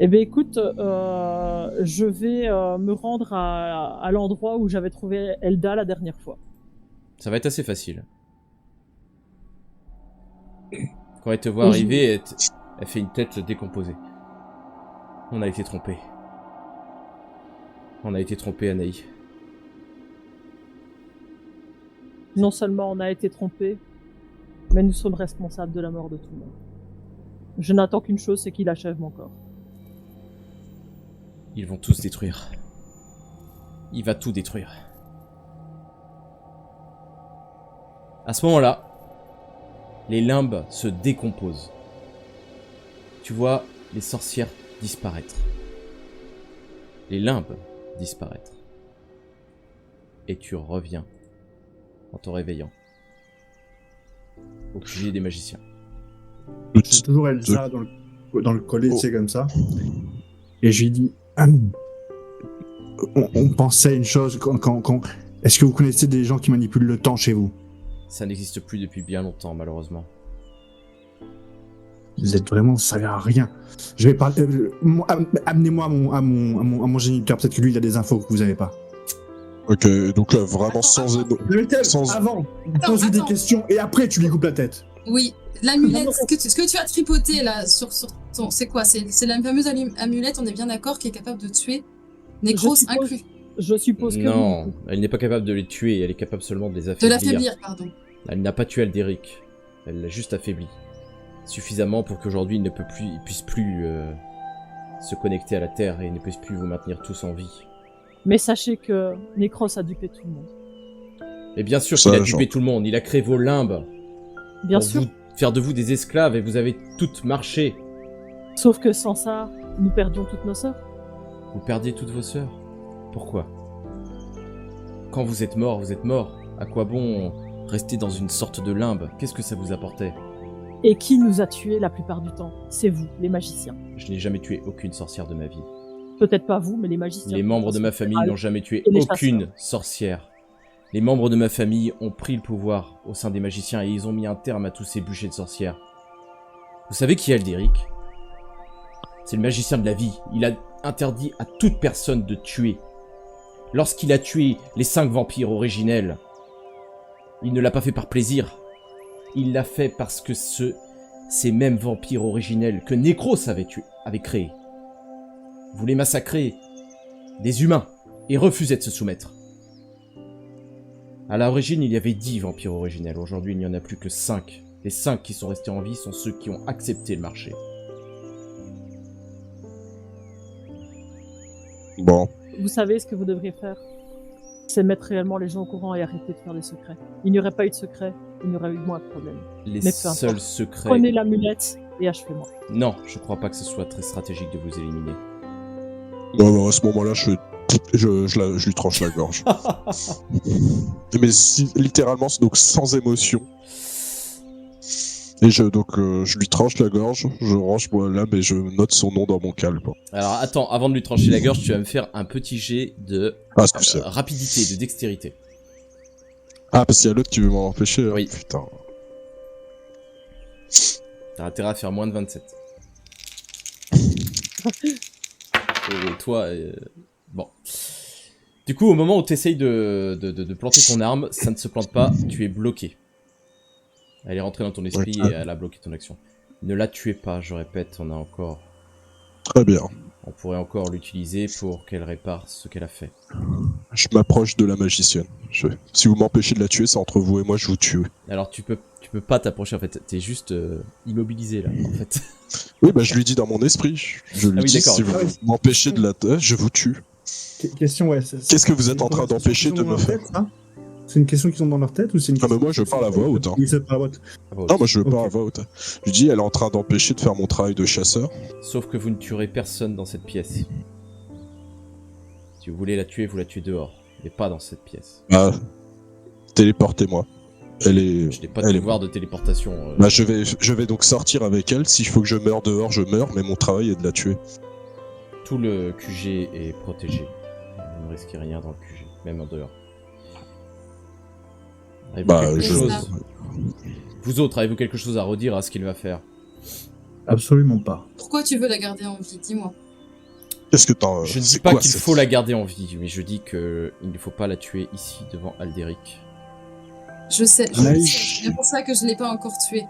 Eh bien écoute, je vais me rendre à l'endroit où j'avais trouvé Elda la dernière fois. Ça va être assez facile. Quand elle te voit arriver, elle fait une tête décomposée. On a été trompés. On a été trompés, Anaï. Non seulement on a été trompés, mais nous sommes responsables de la mort de tout le monde. Je n'attends qu'une chose, c'est qu'il achève mon corps. Ils vont tous détruire. Il va tout détruire. À ce moment-là, les limbes se décomposent. Tu vois les sorcières disparaître. Les limbes disparaître. Et tu reviens en te réveillant au pilier des magiciens. J'ai toujours Elsa dans le collet, tu sais, comme ça. Et je lui dis, on pensait une chose, est-ce que vous connaissez des gens qui manipulent le temps chez vous? Ça n'existe plus depuis bien longtemps, malheureusement. Vous êtes vraiment, ça sert à rien. Je vais parler, amenez-moi à mon géniteur, peut-être que lui il a des infos que vous avez pas. Ok, donc là, vraiment sans... Avant, pose-lui des questions et après tu lui coupes la tête. Oui, l'amulette, ce que tu as tripoté là sur ton... C'est quoi? C'est la fameuse amulette, on est bien d'accord, qui est capable de tuer Nécros inclus. Je suppose que non, oui. elle n'est pas capable de les tuer, elle est capable seulement de les affaiblir. De l'affaiblir, pardon. Elle n'a pas tué Aldéric, elle l'a juste affaibli. Suffisamment pour qu'aujourd'hui il puisse plus se connecter à la Terre et ne puisse plus vous maintenir tous en vie. Mais sachez que Nécros a dupé tout le monde. Et bien sûr qu'il a dupé tout le monde, il a créé vos limbes. Bien pour sûr. Faire de vous des esclaves et vous avez toutes marché. Sauf que sans ça, nous perdions toutes nos sœurs. Vous perdiez toutes vos sœurs. Pourquoi? Quand vous êtes mort, vous êtes mort. À quoi bon rester dans une sorte de limbe? Qu'est-ce que ça vous apportait? Et qui nous a tués la plupart du temps? C'est vous, les magiciens. Je n'ai jamais tué aucune sorcière de ma vie. Peut-être pas vous, mais les magiciens. Les membres de ma famille n'ont jamais tué Et les aucune chasseurs. sorcière. Les membres de ma famille ont pris le pouvoir au sein des magiciens et ils ont mis un terme à tous ces bûchers de sorcières. Vous savez qui est Aldéric? C'est le magicien de la vie. Il a interdit à toute personne de tuer. Lorsqu'il a tué les 5 vampires originels, il ne l'a pas fait par plaisir. Il l'a fait parce que ces mêmes vampires originels que Nécros avait créés voulaient massacrer des humains et refusaient de se soumettre. À l'origine, il y avait 10 vampires originels. Aujourd'hui, il n'y en a plus que 5. Les 5 qui sont restés en vie sont ceux qui ont accepté le marché. Bon. Vous savez ce que vous devriez faire? C'est mettre réellement les gens au courant et arrêter de faire des secrets. Il n'y aurait pas eu de secret, il n'y aurait eu moins de problèmes. Les Mais peu importe. seuls secrets... Prenez l'amulette et achevez-moi. Non, je crois pas que ce soit très stratégique de vous éliminer. Non, à ce moment-là, je lui tranche la gorge. Mais littéralement, c'est donc sans émotion. Et je lui tranche la gorge, je range moi là, mais je note son nom dans mon calme. Alors attends, avant de lui trancher la gorge, tu vas me faire un petit jet de rapidité, de dextérité. Ah, parce qu'il y a l'autre qui veut m'en empêcher. Oui. Putain. T'as intérêt à faire moins de 27. Et toi, bon. Du coup, au moment où t'essayes de planter ton arme, ça ne se plante pas, tu es bloqué. Elle est rentrée dans ton esprit et elle a bloqué ton action. Ne la tuez pas, je répète, on a encore... Très bien. On pourrait encore l'utiliser pour qu'elle répare ce qu'elle a fait. Je m'approche de la magicienne. Si vous m'empêchez de la tuer, c'est entre vous et moi, je vous tue. Alors tu peux pas t'approcher en fait, t'es juste immobilisé là en fait. Oui, bah je lui dis dans mon esprit. Je lui dis si vous m'empêchez de la tuer, je vous tue. Question, ouais. Qu'est-ce que vous êtes en train d'empêcher de me faire? C'est une question qu'ils ont dans leur tête ou c'est une Ah, mais question... moi, je parle à voix haute, hein. Oui, c'est pas à voix haute. Non, moi je veux pas Ok. à voix haute. Je lui dis, elle est en train d'empêcher de faire mon travail de chasseur. Sauf que vous ne tuerez personne dans cette pièce. Si vous voulez la tuer, vous la tuez dehors, mais pas dans cette pièce. Bah, téléportez-moi. Elle est. Je n'ai pas de elle est pouvoir de téléportation. Bah, je vais donc sortir avec elle. S'il faut que je meure dehors, je meurs, mais mon travail est de la tuer. Tout le QG est protégé. Vous ne risquez rien dans le QG, même en dehors. Avez-vous Bah, quelque je. chose... Vous autres, avez-vous quelque chose à redire à ce qu'il va faire? Absolument pas. Pourquoi tu veux la garder en vie? Dis-moi. Qu'est-ce que t'en. Je ne dis c'est pas quoi, qu'il cette- faut la garder en vie, mais je dis que il ne faut pas la tuer ici devant Alderic. Je sais, Anaïs. c'est pour ça que je l'ai pas encore tué.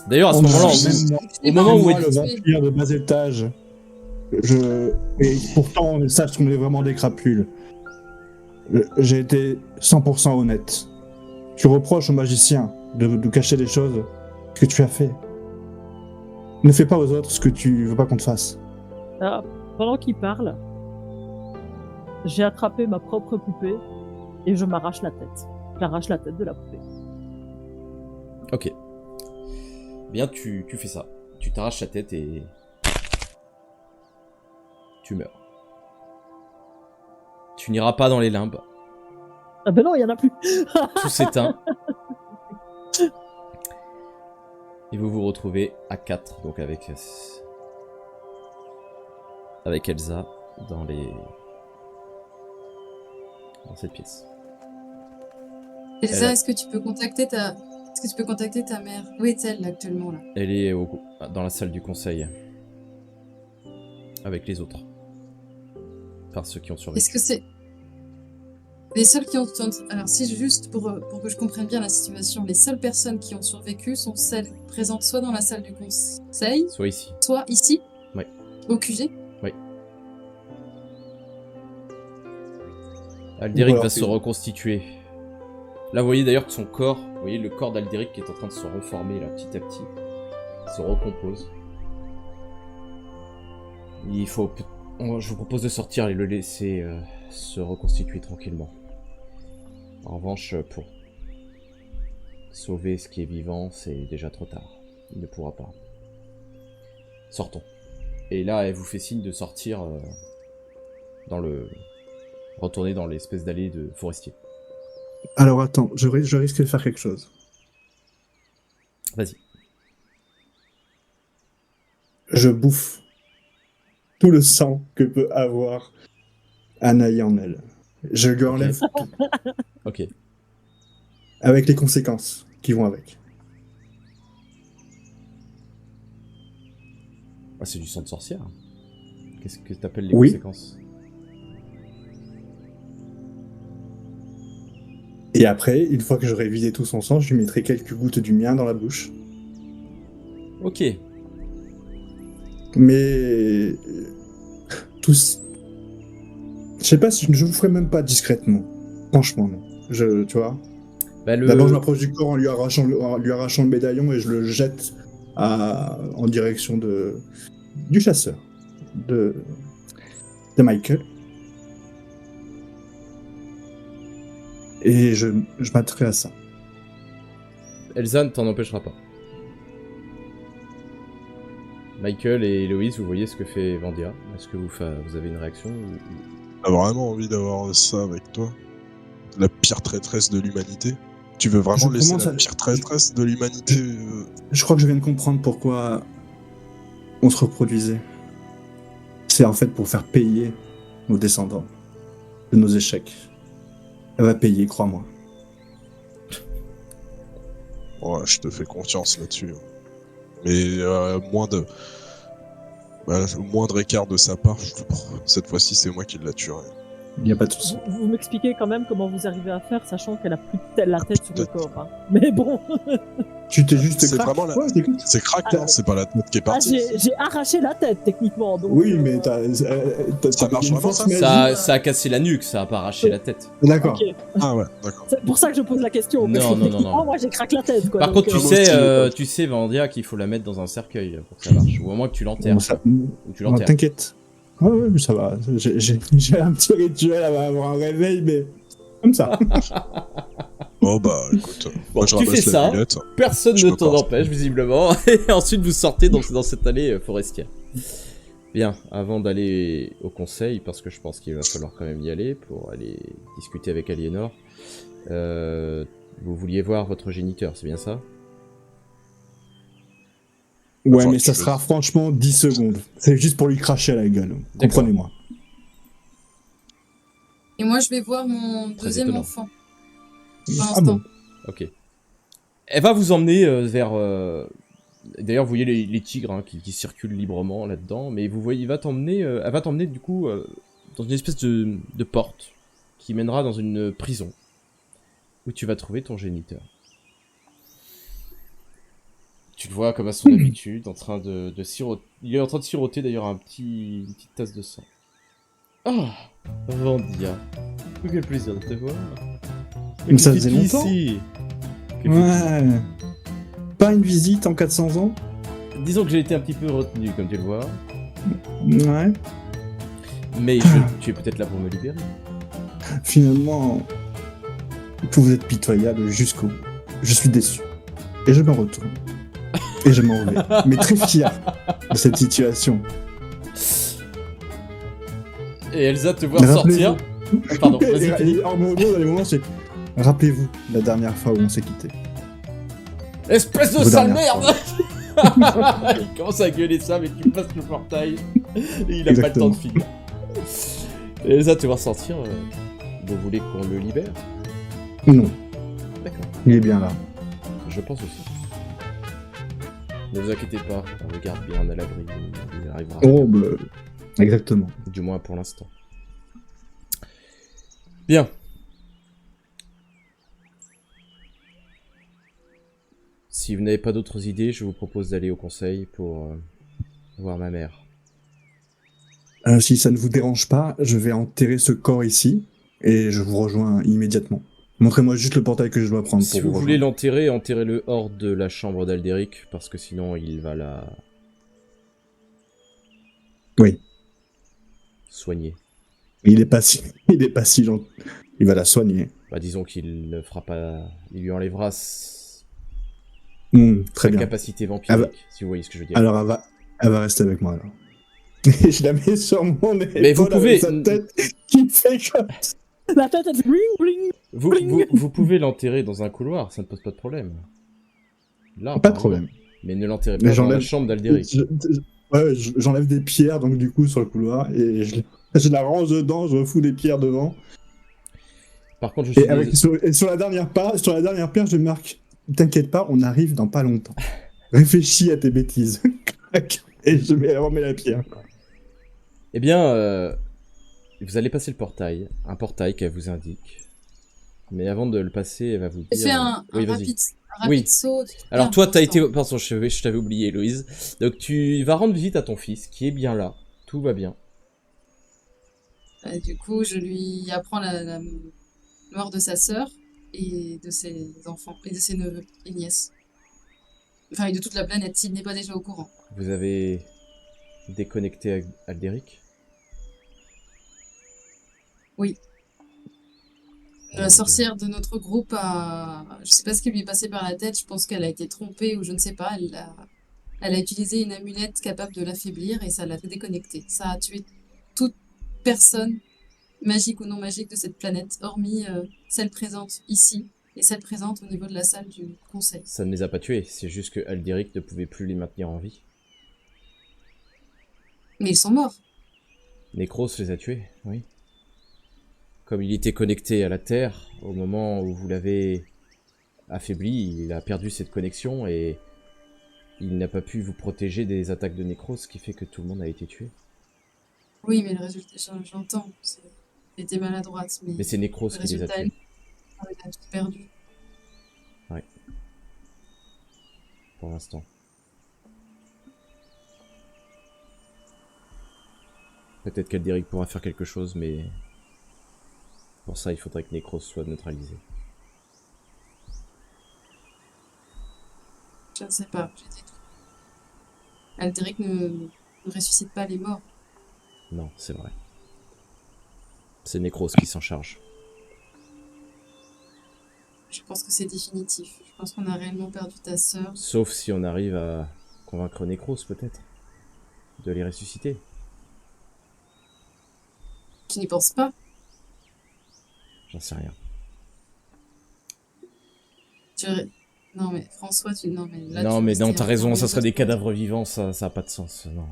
D'ailleurs, à ce On moment-là, a- Je moi, l'ai au pas moment où encore moi, le tué. vampire de bas étage, et pourtant on sache qu'on est vraiment des crapules. J'ai été 100% honnête. Tu reproches au magicien de cacher des choses que tu as fait. Ne fais pas aux autres ce que tu veux pas qu'on te fasse. Alors, pendant qu'il parle, j'ai attrapé ma propre poupée et je m'arrache la tête. J'arrache la tête de la poupée. ok. Bien, tu fais ça. Tu t'arraches la tête et tu meurs. Tu n'iras pas dans les limbes. Ah ben non, il y en a plus. Tout s'éteint. Et vous vous retrouvez à 4, donc avec Elsa dans cette pièce. Elsa, Elle- est-ce que tu peux contacter ta mère? Où est-elle actuellement là? Elle est dans la salle du conseil. Avec les autres. Enfin, ceux qui ont survécu. Est-ce que c'est les seuls qui ont... Alors, si juste pour que je comprenne bien la situation, les seules personnes qui ont survécu sont celles présentes soit dans la salle du conseil, Soit ici. soit ici, Ouais. au QG. Alderic Voilà, va c'est- se reconstituer. Là, vous voyez d'ailleurs que son corps, vous voyez le corps d'Alderic qui est en train de se reformer là, petit à petit. Il se recompose. Il faut... Je vous propose de sortir et le laisser se reconstituer tranquillement. En revanche, pour sauver ce qui est vivant, c'est déjà trop tard. Il ne pourra pas. Sortons. Et là, elle vous fait signe de sortir retourner dans l'espèce d'allée de forestier. Alors attends, je risque de faire quelque chose. Vas-y. Je bouffe tout le sang que peut avoir Anaï en elle. Je lui enlève tout, Ok. avec les conséquences qui vont avec. Ah, c'est du sang de sorcière. Qu'est-ce que t'appelles les Oui. conséquences? Et après, une fois que j'aurai vidé tout son sang, je lui mettrai quelques gouttes du mien dans la bouche. Ok. Mais... tous... Je sais pas si je le ferai même pas discrètement. Franchement, non. Tu vois. Bah, D'abord, je m'approche du corps en lui arrachant le médaillon et je le jette en direction du chasseur, de Michael. Et je m'attrerai à ça. Elsa ne t'en empêchera pas. Michael et Héloïse, vous voyez ce que fait Vandia. Est-ce que vous avez une réaction T'as vraiment envie d'avoir ça avec toi? La pire traîtresse de l'humanité? Tu veux vraiment Je laisser commence la à- pire traîtresse de l'humanité Je crois que je viens de comprendre pourquoi on se reproduisait. C'est en fait pour faire payer nos descendants de nos échecs. Elle va payer, crois-moi. Ouais, je te fais confiance là-dessus. Mais moindre écart de sa part, cette fois-ci c'est moi qui la tuerai. Il n'y a pas de souci. Vous m'expliquez quand même comment vous arrivez à faire, sachant qu'elle a plus la tête sur le corps. Hein. Mais bon, Tu t'es juste C'est crack. vraiment la- Ouais, je t'écoute. C'est crack, hein, c'est pas la tête qui est ah, partie. j'ai arraché la tête techniquement. Donc, Oui, mais Ça marche une vraiment, force ça magique. ça a cassé la nuque, ça a pas arraché la tête. D'accord. ok. Ah ouais, d'accord. C'est pour ça que je pose la question. Non, parce que non, non, techniquement, non. moi j'ai craqué la tête. Quoi, Par donc, contre, tu sais, Vandia, qu'il faut la mettre dans un cercueil pour que ça marche. Ou au moins que tu l'enterres. Bon, ça- Ou tu Non, l'enterres. T'inquiète. Ouais, mais ça va. J'ai un petit rituel à avoir un réveil, mais Comme ça. Oh bah écoute, Bon, moi je tu ramasse fais la ça. lunette. Personne Je ne me t'en porte. empêche, visiblement. Et ensuite, vous sortez dans cette allée forestière. Bien, avant d'aller au conseil, parce que je pense qu'il va falloir quand même y aller pour aller discuter avec Aliénor, vous vouliez voir votre géniteur, c'est bien ça? Ouais, Enfin, mais ça tu sera veux- franchement 10 secondes. C'est juste pour lui cracher à la gueule. D'accord. Comprenez-moi. Et moi, je vais voir mon Très deuxième étonnant. enfant. Pour Ah l'instant. bon. Ok. Elle va vous emmener vers... D'ailleurs, vous voyez les tigres hein, qui circulent librement là-dedans, mais vous voyez, elle va t'emmener du coup dans une espèce de porte qui mènera dans une prison où tu vas trouver ton géniteur. Tu le vois comme à son habitude, en train de siroter. Il est en train de siroter d'ailleurs une petite tasse de sang. Ah, Vandia. Quel plaisir de te voir. Mais ça Que faisait fais-tu longtemps. ici Que fais-tu Ouais. Pas une visite en 400 ans. Disons que j'ai été un petit peu retenu, comme tu le vois. Ouais. Mais tu es peut-être là pour me libérer. Finalement, vous êtes pitoyable jusqu'au bout. Je suis déçu. Et je me retourne. Et je m'en vais. Mais très fier de cette situation. Et Elsa te voit Mais sortir. Pardon, vas-y, Et finis. en mon dans les moments, c'est. Rappelez-vous la dernière fois où on s'est quitté. Espèce de Vos sale dernières merde. Il commence à gueuler ça, mais tu passes le portail. Et il a pas le temps Exactement. de finir. Et Elsa te voit sortir. Vous voulez qu'on le libère? Non, D'accord. il est bien là. Je pense aussi. Ne vous inquiétez pas, on le garde bien à l'abri. Il arrivera. Oh, bah, exactement. Du moins pour l'instant. Bien. Si vous n'avez pas d'autres idées, je vous propose d'aller au conseil pour voir ma mère. Si ça ne vous dérange pas, je vais enterrer ce corps ici et je vous rejoins immédiatement. Montrez-moi juste le portail que je dois prendre Si pour vous voulez rejoindre. l'enterrer, enterrez-le hors de la chambre d'Aldéric, parce que sinon il va la... Oui. soigner. Il est pas si, il est pas si gentil. Il va la soigner. Bah, disons qu'il ne fera pas... Il lui enlèvera Très sa bien. capacité vampirique, si vous voyez ce que je veux dire. Alors elle va rester avec moi alors. Et je la mets sur mon épaule Mais vous pouvez- avec sa tête qui fait comme... La tête, elle fait bling bling. Vous pouvez l'enterrer dans un couloir, ça ne pose pas de problème. Là, Pas de par problème. exemple. Mais ne l'enterrez Mais pas dans la j'enlève- chambre d'Aldéric. J'enlève des pierres donc du coup sur le couloir et je la range dedans, je fous des pierres devant. Par contre, je suis... Et sur la dernière pierre, je marque. T'inquiète pas, on arrive dans pas longtemps. Réfléchis à tes bêtises. Et je remets la pierre. Eh bien, vous allez passer le portail. Un portail qu'elle vous indique. Mais avant de le passer, elle va vous J'ai dire... fait un Oui, vas-y. rapide Oui. saut. Alors toi, t'as été... Important. Pardon, je t'avais oublié, Héloïse. Donc tu vas rendre visite à ton fils, qui est bien là. Tout va bien. Du coup, je lui apprends la mort de sa sœur et de ses enfants, et de ses neveux et nièces. Enfin, et de toute la planète, s'il n'est pas déjà au courant. Vous avez déconnecté Aldéric? Oui. La sorcière de notre groupe a... Je sais pas ce qui lui est passé par la tête, je pense qu'elle a été trompée ou je ne sais pas. Elle a utilisé une amulette capable de l'affaiblir et ça l'a déconnectée. Ça a tué toute personne, magique ou non magique, de cette planète, hormis celle présente ici et celle présente au niveau de la salle du conseil. Ça ne les a pas tués, c'est juste que Aldéric ne pouvait plus les maintenir en vie. Mais ils sont morts. Nécros les a tués, oui. Comme il était connecté à la Terre, au moment où vous l'avez affaibli, il a perdu cette connexion et il n'a pas pu vous protéger des attaques de Nécros, ce qui fait que tout le monde a été tué. Oui, mais le résultat, j'entends. C'était maladroite, mais Mais c'est Nécros le qui les a résultat, tués. on a tout perdu. Pour l'instant. Peut-être qu'Aldéric pourra faire quelque chose, mais pour ça, il faudrait que Nécros soit neutralisé. Je ne sais pas. J'ai dit tout. Aldéric ne ressuscite pas les morts. Non, c'est vrai. C'est Nécros qui s'en charge. pense que c'est définitif. Je pense qu'on a réellement perdu ta sœur. Sauf si on arrive à convaincre Necros, peut-être. De les ressusciter. Tu n'y penses pas? J'en sais rien. Non mais François, non mais là Non, tu mais restais non, t'as encore raison, une ça serait autre des fois. cadavres vivants, ça a pas de sens. Non.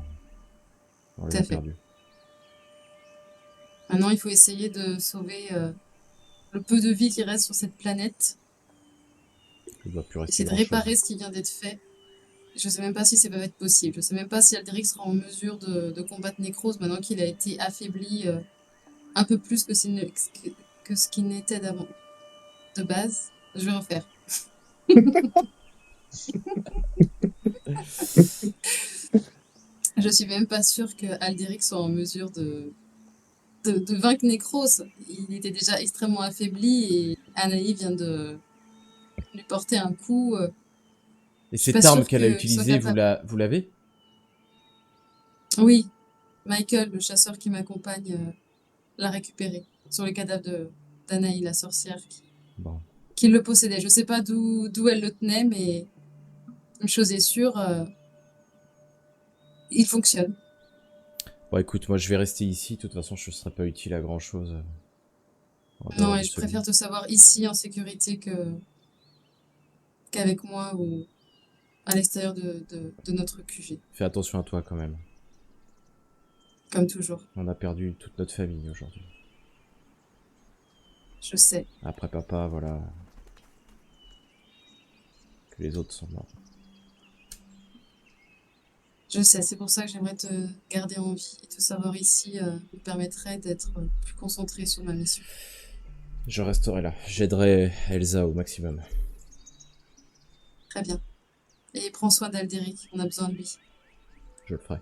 On Tout les à a fait. perdus. Maintenant, il faut essayer de sauver le peu de vie qui reste sur cette planète. Il doit plus rester Essayer de grand-chose. réparer ce qui vient d'être fait. Je sais même pas si ça va être possible. Je sais même pas si Alderic sera en mesure de combattre Necros maintenant qu'il a été affaibli un peu plus que ce qu'il n'était d'avant. De base. Je vais refaire. Je suis même pas sûre que Alderic soit en mesure de vaincre Necros. Il était déjà extrêmement affaibli et Anaï vient de lui porter un coup. Et Je suis cette pas arme sûre qu'elle a qu'il soit utilisée, capable. vous l'avez? Oui, Michael, le chasseur qui m'accompagne, l'a récupéré sur le cadavre d'Anaï, la sorcière, Bon. qui le possédait. Je sais pas d'où elle le tenait, mais une chose est sûre, il fonctionne. Bon, écoute, moi je vais rester ici. De toute façon, je ne serai pas utile à grand-chose. En dehors Non, de et je celui. préfère te savoir ici en sécurité qu'avec moi ou à l'extérieur de notre QG, Fais attention à toi quand même. comme toujours. On a perdu toute notre famille aujourd'hui. Je sais. Après papa, voilà. Que les autres sont morts. Je sais, c'est pour ça que j'aimerais te garder en vie et te savoir ici me permettrait d'être plus concentrée sur ma mission. Je resterai là. J'aiderai Elsa au maximum. Très bien. Et prends soin d'Alderic, on a besoin de lui. Je le ferai.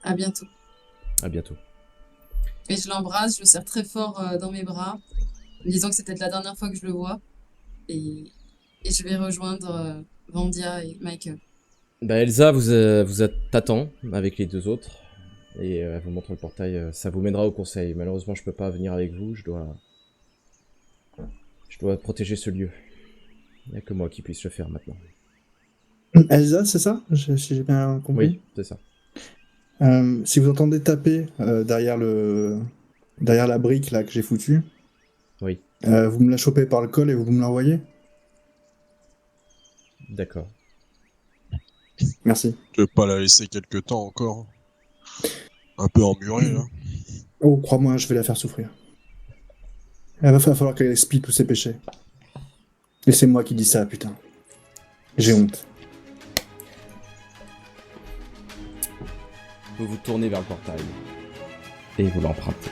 À bientôt. À bientôt. Et je l'embrasse, je le serre très fort dans mes bras, en disant que c'est peut-être la dernière fois que je le vois. Et je vais rejoindre Vandia et Michael. Bah Elsa vous t'attend avec les deux autres. Et elle vous montre le portail. Ça vous mènera au conseil. Malheureusement, je peux pas venir avec vous. Je dois protéger ce lieu. Il n'y a que moi qui puisse le faire maintenant. Elsa, c'est ça? Si j'ai bien compris. Oui, c'est ça. Si vous entendez taper derrière la brique là que j'ai foutue, Oui, vous me la chopez par le col et vous me l'envoyez. d'accord. Merci. Tu veux pas la laisser quelque temps encore? Un peu emmurée, là. Oh, crois-moi, je vais la faire souffrir. Il va falloir qu'elle expie tous ses péchés. Et c'est moi qui dis ça, putain. J'ai honte. Vous vous tournez vers le portail. Et vous l'empruntez.